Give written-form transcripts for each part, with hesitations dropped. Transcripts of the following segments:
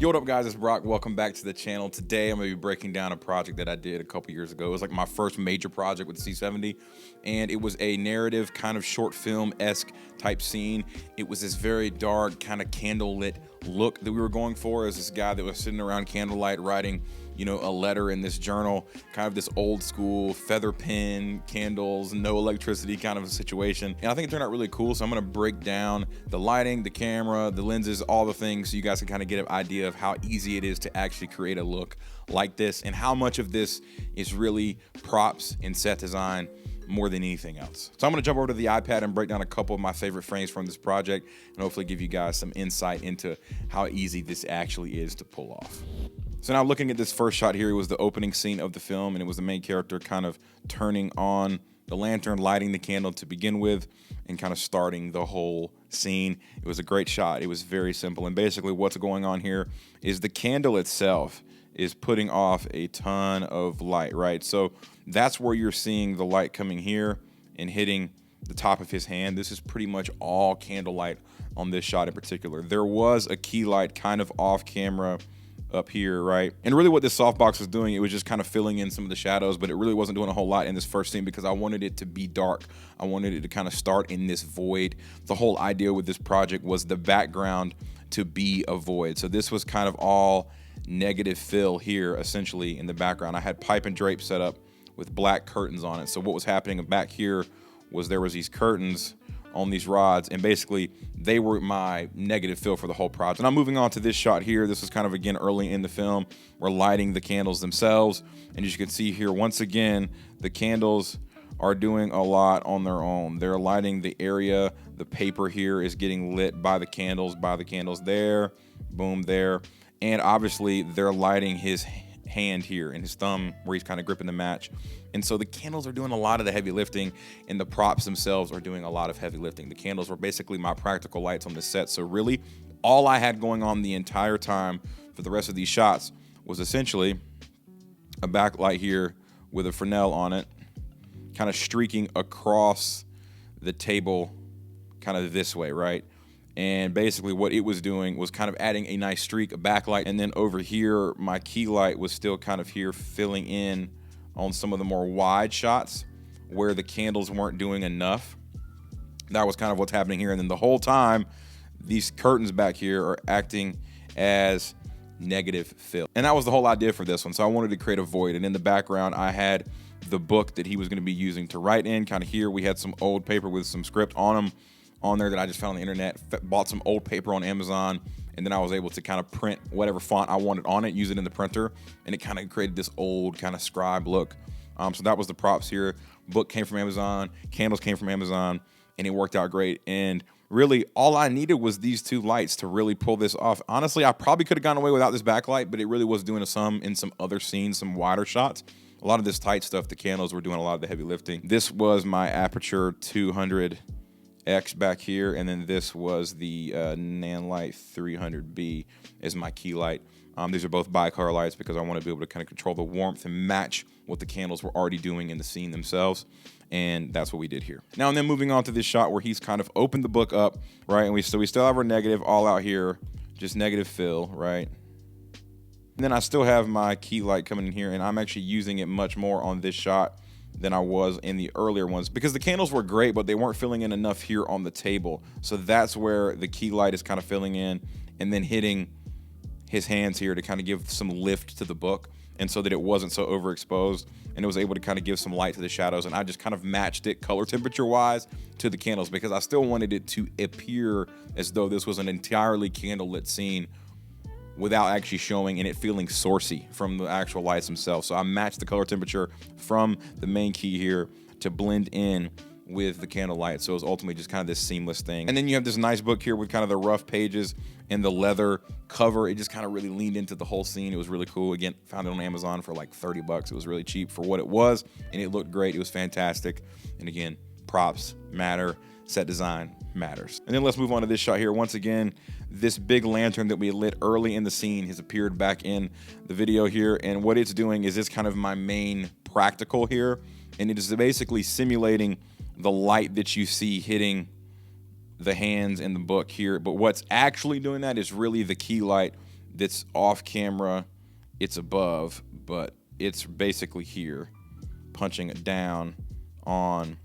Yo, what up guys, it's Brock. Welcome back to the channel. Today I'm going to be breaking down a project that I did a couple years ago. It was like my first major project with the C70, and it was a narrative kind of short film-esque type scene. It was this very dark kind of candlelit look that we were going for. As this guy that was sitting around candlelight writing, you know, a letter in this journal, kind of this old school feather pen, candles, no electricity kind of a situation. And I think it turned out really cool. So I'm going to break down the lighting, the camera, the lenses, all the things so you guys can kind of get an idea of how easy it is to actually create a look like this and how much of this is really props and set design more than anything else. So I'm going to jump over to the iPad and break down a couple of my favorite frames from this project and hopefully give you guys some insight into how easy this actually is to pull off. So now looking at this first shot here, it was the opening scene of the film, and it was the main character kind of turning on the lantern, lighting the candle to begin with, and kind of starting the whole scene. It was a great shot. It was very simple. And basically what's going on here is the candle itself is putting off a ton of light, right? So that's where you're seeing the light coming here and hitting the top of his hand. This is pretty much all candlelight on this shot in particular. There was a key light kind of off camera up here, right? And really what this softbox was doing, it was just kind of filling in some of the shadows, but it really wasn't doing a whole lot in this first scene because I wanted it to be dark. I wanted it to kind of start in this void. The whole idea with this project was the background to be a void. So this was kind of all negative fill here, essentially, in the background. I had pipe and drape set up with black curtains on it. So what was happening back here was there was these curtains on these rods, and basically they were my negative fill for the whole project. Now moving on to this shot here, this was kind of again early in the film. We're lighting the candles themselves, and as you can see here, once again, the candles are doing a lot on their own. They're lighting the area. The paper here is getting lit by the candles there, boom, there, and obviously they're lighting his hand here and his thumb where he's kind of gripping the match. And so the candles are doing a lot of the heavy lifting, and the props themselves are doing a lot of heavy lifting. The candles were basically my practical lights on the set. So really all I had going on the entire time for the rest of these shots was essentially a backlight here with a Fresnel on it, kind of streaking across the table kind of this way, right? And basically what it was doing was kind of adding a nice streak, a backlight, and then over here my key light was still kind of here filling in on some of the more wide shots where the candles weren't doing enough. That was kind of what's happening here. And then the whole time these curtains back here are acting as negative fill. And that was the whole idea for this one. So I wanted to create a void, and in the background I had the book that he was going to be using to write in. Kind of here we had some old paper with some script on them on there that I just found on the internet, bought some old paper on Amazon, and then I was able to kind of print whatever font I wanted on it, use it in the printer, and it kind of created this old kind of scribe look. So that was the props here. Book came from Amazon, candles came from Amazon, and it worked out great. And really all I needed was these two lights to really pull this off. Honestly, I probably could have gone away without this backlight, but it really was doing some in some other scenes, some wider shots. A lot of this tight stuff, the candles were doing a lot of the heavy lifting. This was my Aperture 200X back here, and then this was the Nanlite 300B as my key light. These are both bicolor lights because I want to be able to kind of control the warmth and match what the candles were already doing in the scene themselves, and that's what we did here. Now and then moving on to this shot where he's kind of opened the book up, right, and we still have our negative all out here, just negative fill, right? And then I still have my key light coming in here, and I'm actually using it much more on this shot than I was in the earlier ones because the candles were great, but they weren't filling in enough here on the table. So that's where the key light is kind of filling in and then hitting his hands here to kind of give some lift to the book, and so that it wasn't so overexposed, and it was able to kind of give some light to the shadows. And I just kind of matched it color temperature wise to the candles because I still wanted it to appear as though this was an entirely candlelit scene without actually showing and it feeling sourcey from the actual lights themselves. So I matched the color temperature from the main key here to blend in with the candle light. So it was ultimately just kind of this seamless thing. And then you have this nice book here with kind of the rough pages and the leather cover. It just kind of really leaned into the whole scene. It was really cool. Again, found it on Amazon for like 30 bucks. It was really cheap for what it was, and it looked great. It was fantastic. And again, props matter, set design matters. And then let's move on to this shot here. Once again, this big lantern that we lit early in the scene has appeared back in the video here, and what it's doing is it's kind of my main practical here, and it is basically simulating the light that you see hitting the hands in the book here. But what's actually doing that is really the key light that's off camera, it's above, but it's basically here, punching it down on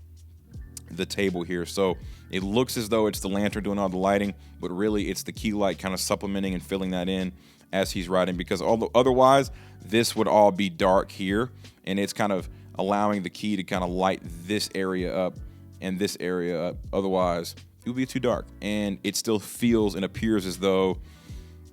the table here. So it looks as though it's the lantern doing all the lighting, but really it's the key light kind of supplementing and filling that in as he's riding, because otherwise this would all be dark here, and it's kind of allowing the key to kind of light this area up and this area up. Otherwise it would be too dark, and it still feels and appears as though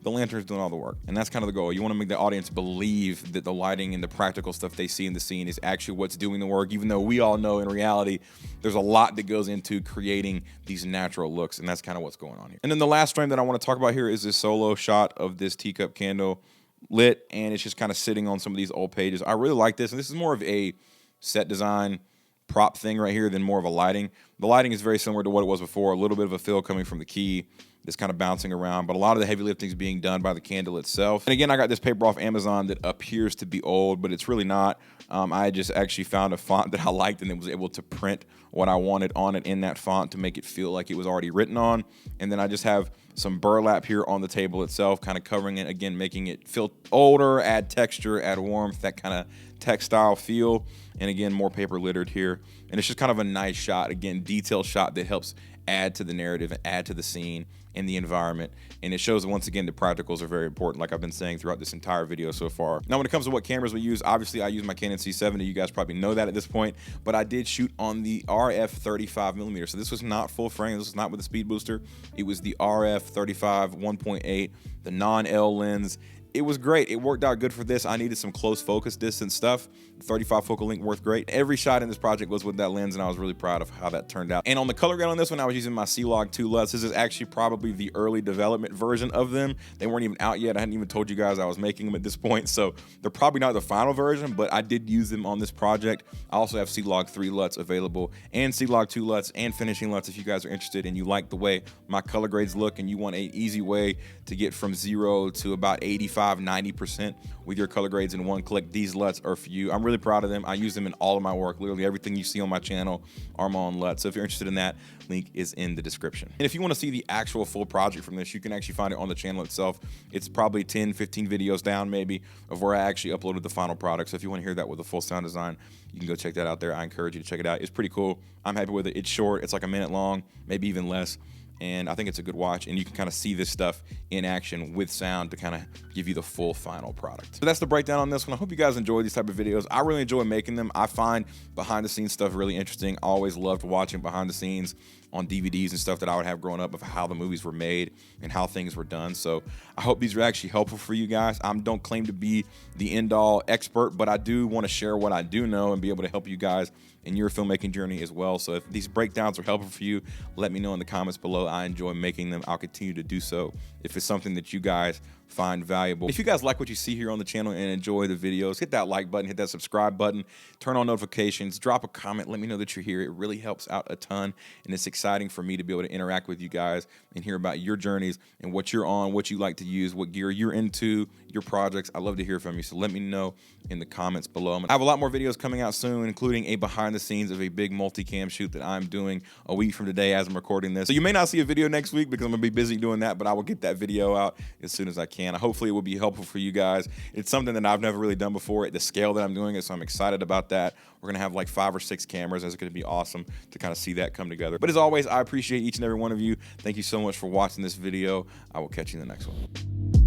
the lantern's doing all the work. And that's kind of the goal. You want to make the audience believe that the lighting and the practical stuff they see in the scene is actually what's doing the work, even though we all know in reality there's a lot that goes into creating these natural looks, and that's kind of what's going on here. And then the last frame that I want to talk about here is this solo shot of this teacup candle lit, and it's just kind of sitting on some of these old pages. I really like this, and this is more of a set design prop thing right here than more of a lighting. The lighting is very similar to what it was before, a little bit of a fill coming from the key that's kind of bouncing around, but a lot of the heavy lifting is being done by the candle itself. And again, I got this paper off Amazon that appears to be old, but it's really not. I just actually found a font that I liked, and it was able to print what I wanted on it in that font to make it feel like it was already written on. And then I just have some burlap here on the table itself, kind of covering it, again, making it feel older, add texture, add warmth, that kind of textile feel. And again, more paper littered here. And it's just kind of a nice shot, again, detailed shot that helps add to the narrative and add to the scene and the environment. And it shows that, once again, the practicals are very important, like I've been saying throughout this entire video so far. Now, when it comes to what cameras we use, obviously I use my Canon C70. You guys probably know that at this point, but I did shoot on the RF 35mm. So this was not full frame. This was not with a speed booster. It was the RF 35 1.8, the non-L lens. It was great. It worked out good for this. I needed some close focus distance stuff. 35 focal length worked great. Every shot in this project was with that lens, and I was really proud of how that turned out. And on the color grade on this one, I was using my C-Log 2 LUTs. This is actually probably the early development version of them. They weren't even out yet. I hadn't even told you guys I was making them at this point, so they're probably not the final version, but I did use them on this project. I also have C-Log 3 LUTs available, and C-Log 2 LUTs, and finishing LUTs if you guys are interested and you like the way my color grades look and you want an easy way to get from 0 to about 85-90% with your color grades in one click. These LUTs are for you. I'm really proud of them. I use them in all of my work. Literally everything you see on my channel are my own LUTs. So if you're interested in that, link is in the description. And if you want to see the actual full project from this, you can actually find it on the channel itself. It's probably 10-15 videos down maybe of where I actually uploaded the final product. So if you want to hear that with a full sound design, you can go check that out there. I encourage you to check it out. It's pretty cool. I'm happy with it. It's short. It's like a minute long, maybe even less. And I think it's a good watch, and you can kind of see this stuff in action with sound to kind of give you the full final product. So that's the breakdown on this one. I hope you guys enjoy these type of videos. I really enjoy making them. I find behind the scenes stuff really interesting. I always loved watching behind the scenes on DVDs and stuff that I would have growing up of how the movies were made and how things were done. So I hope these are actually helpful for you guys. I don't claim to be the end-all expert, but I do want to share what I do know and be able to help you guys in your filmmaking journey as well. So if these breakdowns are helpful for you, let me know in the comments below. I enjoy making them. I'll continue to do so if it's something that you guys find valuable. If you guys like what you see here on the channel and enjoy the videos, hit that like button, hit that subscribe button, turn on notifications, drop a comment, let me know that you're here. It really helps out a ton, and it's exciting for me to be able to interact with you guys and hear about your journeys and what you're on, what you like to use, what gear you're into, your projects. I love to hear from you, so let me know in the comments below. I have a lot more videos coming out soon, including a behind the scenes of a big multicam shoot that I'm doing a week from today as I'm recording this. So you may not see a video next week because I'm gonna be busy doing that, but I will get that video out as soon as I can. Hopefully it will be helpful for you guys. It's something that I've never really done before at the scale that I'm doing it, so I'm excited about that. We're gonna have like 5 or 6 cameras. It's gonna be awesome to kind of see that come together. But as always, I appreciate each and every one of you. Thank you so much for watching this video. I will catch you in the next one.